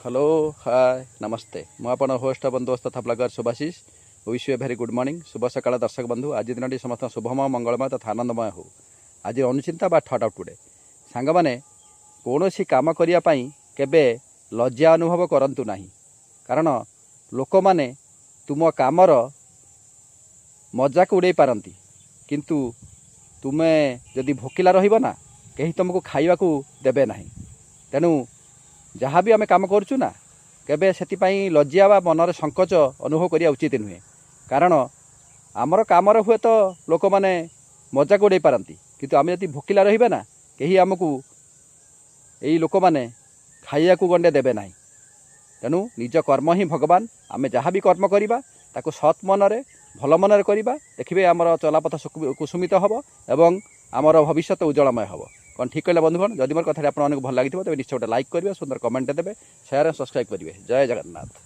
Hello hi नमस्ते मु आपण होस्ट बंदोबस्त तथा blogger Subhashish wish you very good morning शुभ सकाळ दर्शक बंधु आज दिन समस्त शुभमय मंगलमय तथा आनंदमय हो। आज अनुचिंता बा थॉट आउट टुडे सांग माने कौन सी काम करने केबे लज्जा अनुभव करंतु नहीं कारण लोक माने तुम कामर मजाक उड़े पारती किंतु तुमे जदि भोकिला रहिबो ना कहीं तुमको खाइबा को देबे नहीं। तेणु जहाँ भी आम कम करूँ ना केबे से लज्जा बा मनर संकोच अनुभव करिया उचित नुहे कारण आमर कामर हुए तो लोक मैंने मजाक उड़े पारती किंतु आम जब भोकिला रहिबा ना कहीं आमको यही लोक मैंने खाइया को गंडे देबे नहीं। तेणु निज कर्म ही भगवान आम जहाँ भी कर्म करवा ताको सत् मनरे भल मनरे करवा देखिए आमर चलापथ कुसुमित हम एवं आमर भविष्य उज्जवलमय हम। कौन ठीक कहला बंधुगण जदि मोर कथा आपको भल लगी तेज निश्चय गोटे लाइक करेंगे सुंदर कमेंट देवे शेयर एंड सब्सक्राइब करेंगे। जय जगन्नाथ।